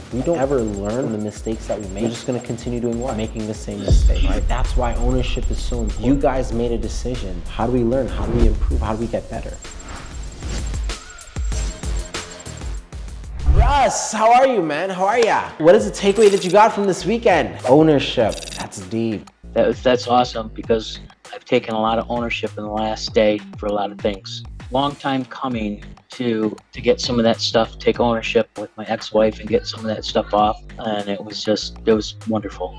If we don't ever learn from the mistakes that we make, we're just gonna continue doing what? Making the same mistake, right? That's why ownership is so important. You guys made a decision. How do we learn? How do we improve? How do we get better? Russ, how are you, man? How are ya? What is the takeaway that you got from this weekend? Ownership, that's deep. That's awesome because I've taken a lot of ownership in the last day for a lot of things. Long time coming to get some of that stuff, take ownership with my ex-wife and get some of that stuff off. And it was wonderful.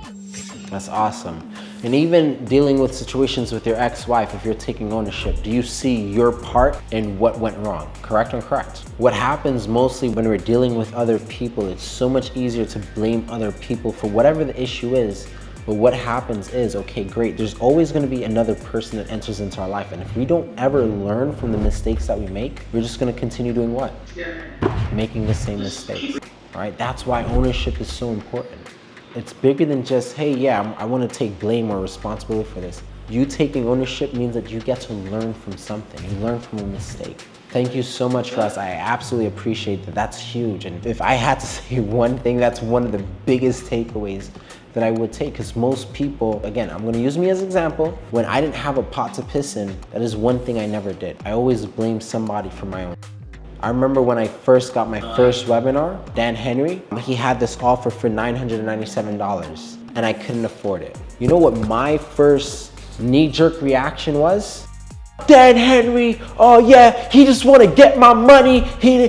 That's awesome. And even dealing with situations with your ex-wife, if you're taking ownership, do you see your part in what went wrong? Correct or incorrect? What happens mostly when we're dealing with other people, it's so much easier to blame other people for whatever the issue is. But what happens is, okay, great, there's always gonna be another person that enters into our life. And if we don't ever learn from the mistakes that we make, we're just gonna continue doing what? Making the same mistakes, all right? That's why ownership is so important. It's bigger than just, hey, yeah, I wanna take blame or responsibility for this. You taking ownership means that you get to learn from something. You learn from a mistake. Thank you so much, Russ. I absolutely appreciate that. That's huge. And if I had to say one thing, that's one of the biggest takeaways that I would take, because most people, again, I'm gonna use me as an example. When I didn't have a pot to piss in, that is one thing I never did. I always blamed somebody for my own. I remember when I first got my first webinar, Dan Henry, he had this offer for $997 and I couldn't afford it. You know what my first knee-jerk reaction was? Dan Henry, oh yeah, he just want to get my money. He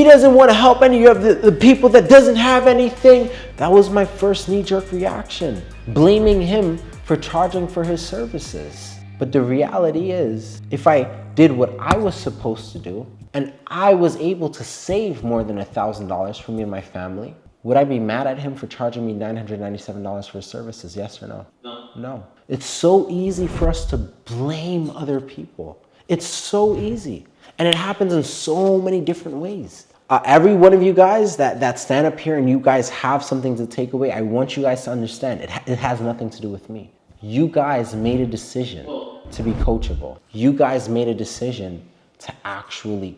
doesn't want to help any of the people that doesn't have anything. That was my first knee-jerk reaction, blaming him for charging for his services. But the reality is, if I did what I was supposed to do, and I was able to save more than $1,000 for me and my family, would I be mad at him for charging me $997 for his services? Yes or no? No. No. It's so easy for us to blame other people. It's so easy. And it happens in so many different ways. Every one of you guys that stand up here and you guys have something to take away, I want you guys to understand it has nothing to do with me. You guys made a decision to be coachable. You guys made a decision to actually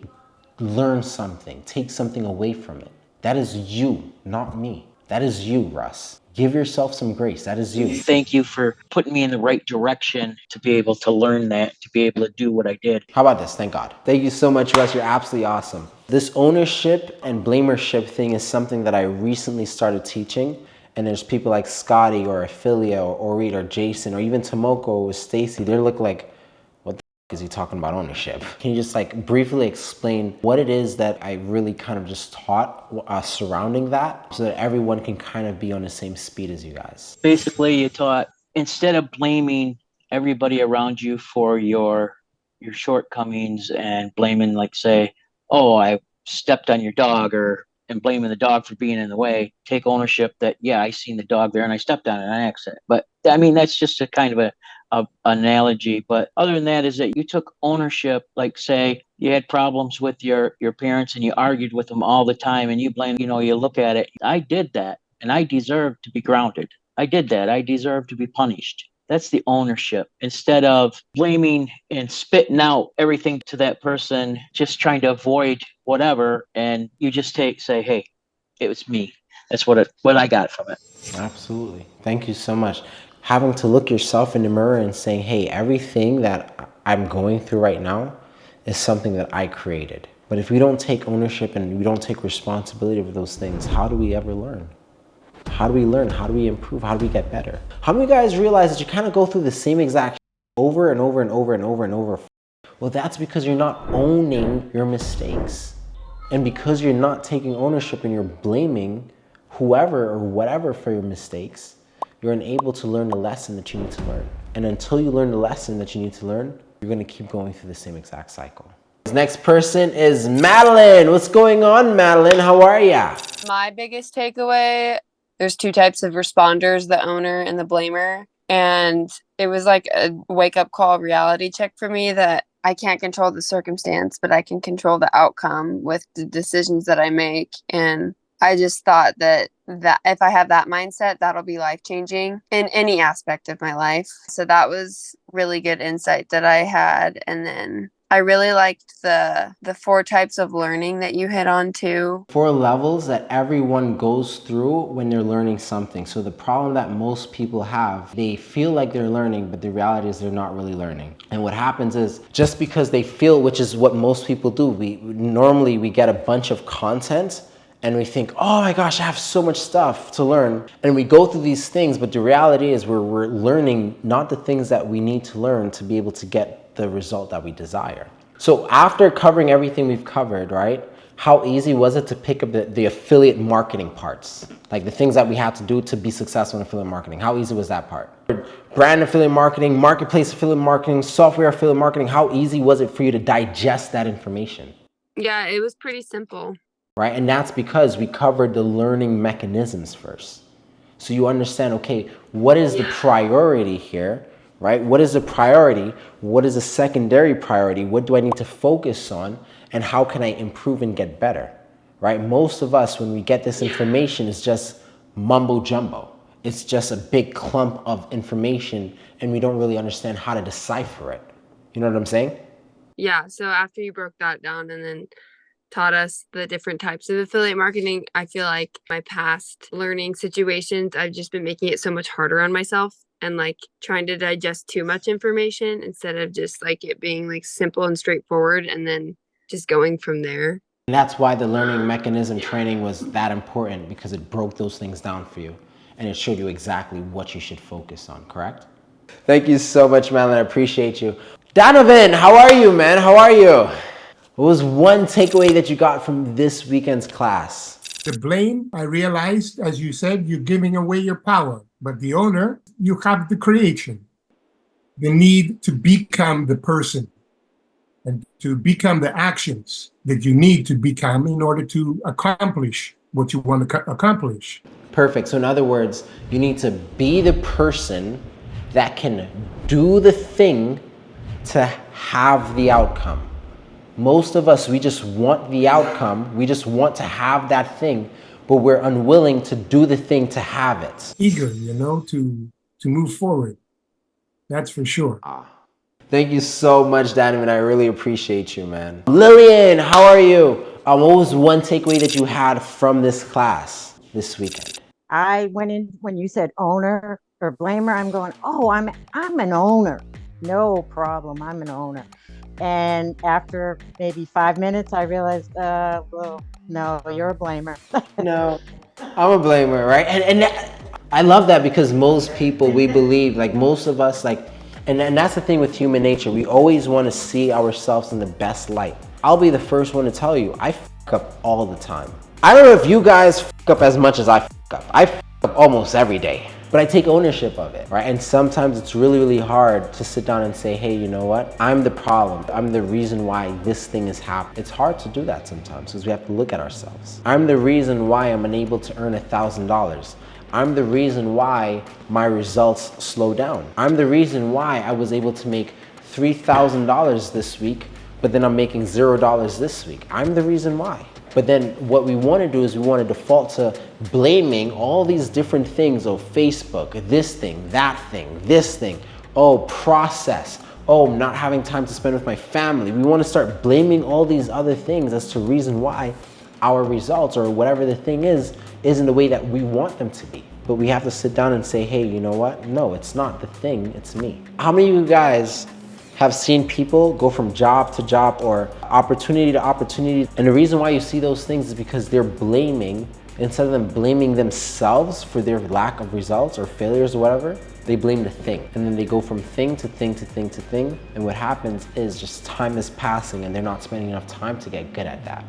learn something, take something away from it. That is you, not me. That is you, Russ. Give yourself some grace. That is you. Thank you for putting me in the right direction to be able to learn that, to be able to do what I did. How about this? Thank God. Thank you so much, Russ. You're absolutely awesome. This ownership and blamership thing is something that I recently started teaching. And there's people like Scotty or Ophelia or Reed or Jason or even Tomoko or Stacy. They look like, what the is he talking about ownership? Can you just like briefly explain what it is that I really kind of just taught surrounding that so that everyone can kind of be on the same speed as you guys? Basically, you taught, instead of blaming everybody around you for your shortcomings and blaming, like, say, oh, I stepped on your dog, and blaming the dog for being in the way, take ownership that, yeah, I seen the dog there and I stepped on it on accident. But I mean, that's just a kind of a analogy. But other than that is that you took ownership, like, say you had problems with your parents and you argued with them all the time and you blame, you look at it, I did that and I deserve to be grounded. I did that. I deserve to be punished. That's the ownership. Instead of blaming and spitting out everything to that person, just trying to avoid whatever, and you just say, hey, it was me. That's what I got from it. Absolutely. Thank you so much. Having to look yourself in the mirror and saying, hey, everything that I'm going through right now is something that I created. But if we don't take ownership and we don't take responsibility for those things, how do we ever learn? How do we learn? How do we improve? How do we get better? How many of you guys realize that you kind of go through the same exact over and over and over and over and over? Well, that's because you're not owning your mistakes. And because you're not taking ownership and you're blaming whoever or whatever for your mistakes, you're unable to learn the lesson that you need to learn. And until you learn the lesson that you need to learn, you're going to keep going through the same exact cycle. This next person is Madeline. What's going on, Madeline? How are ya? My biggest takeaway, there's two types of responders, the owner and the blamer. And it was like a wake-up call reality check for me that I can't control the circumstance, but I can control the outcome with the decisions that I make. And I just thought that if I have that mindset, that'll be life-changing in any aspect of my life. So that was really good insight that I had. And then I really liked the 4 types of learning that you hit on too. 4 levels that everyone goes through when they're learning something. So the problem that most people have, they feel like they're learning, but the reality is they're not really learning. And what happens is, just because they feel, which is what most people do, we get a bunch of content and we think, oh my gosh, I have so much stuff to learn. And we go through these things, but the reality is we're learning not the things that we need to learn to be able to get the result that we desire. So after covering everything we've covered, right? How easy was it to pick up the affiliate marketing parts? Like the things that we had to do to be successful in affiliate marketing. How easy was that part? Brand affiliate marketing, marketplace affiliate marketing, software affiliate marketing. How easy was it for you to digest that information? Yeah, it was pretty simple. Right? And that's because we covered the learning mechanisms first. So you understand, okay, what is the priority here, right? What is the priority? What is the secondary priority? What do I need to focus on? And how can I improve and get better, right? Most of us, when we get this information, is just mumbo jumbo. It's just a big clump of information and we don't really understand how to decipher it. You know what I'm saying? Yeah, so after you broke that down and then taught us the different types of affiliate marketing, I feel like my past learning situations, I've just been making it so much harder on myself and like trying to digest too much information instead of just like it being like simple and straightforward and then just going from there. And that's why the learning mechanism training was that important, because it broke those things down for you and it showed you exactly what you should focus on, correct? Thank you so much, Madeline. I appreciate you. Donovan, how are you, man? How are you? What was one takeaway that you got from this weekend's class? The blame, I realized, as you said, you're giving away your power. But the owner, you have the creation, the need to become the person and to become the actions that you need to become in order to accomplish what you want to accomplish. Perfect. So in other words, you need to be the person that can do the thing to have the outcome. Most of us, we just want the outcome. We just want to have that thing, but we're unwilling to do the thing to have it. Eager, to move forward. That's for sure. Thank you so much, Donovan. I really appreciate you, man. Lillian, how are you? What was one takeaway that you had from this class this weekend? I went in when you said owner or blamer. I'm going, oh, I'm an owner. No problem. I'm an owner. And after maybe 5 minutes, I realized, well, no, you're a blamer. No, I'm a blamer, right? And I love that, because most people, we believe, like most of us, like, and that's the thing with human nature. We always want to see ourselves in the best light. I'll be the first one to tell you, I fuck up all the time. I don't know if you guys fuck up as much as I fuck up. I fuck up almost every day. But I take ownership of it, right? And sometimes it's really, really hard to sit down and say, hey, you know what? I'm the problem. I'm the reason why this thing is happening. It's hard to do that sometimes because we have to look at ourselves. I'm the reason why I'm unable to earn $1,000. I'm the reason why my results slow down. I'm the reason why I was able to make $3,000 this week, but then I'm making $0 this week. I'm the reason why. But then what we want to do is we want to default to blaming all these different things. Oh, Facebook, this thing, that thing, this thing. Oh, process. Oh, not having time to spend with my family. We want to start blaming all these other things as to reason why our results or whatever the thing is isn't the way that we want them to be. But we have to sit down and say, hey, you know what? No, it's not the thing, it's me. How many of you guys have seen people go from job to job or opportunity to opportunity? And the reason why you see those things is because they're blaming, instead of them blaming themselves for their lack of results or failures or whatever, they blame the thing. And then they go from thing to thing to thing to thing. And what happens is just time is passing and they're not spending enough time to get good at that.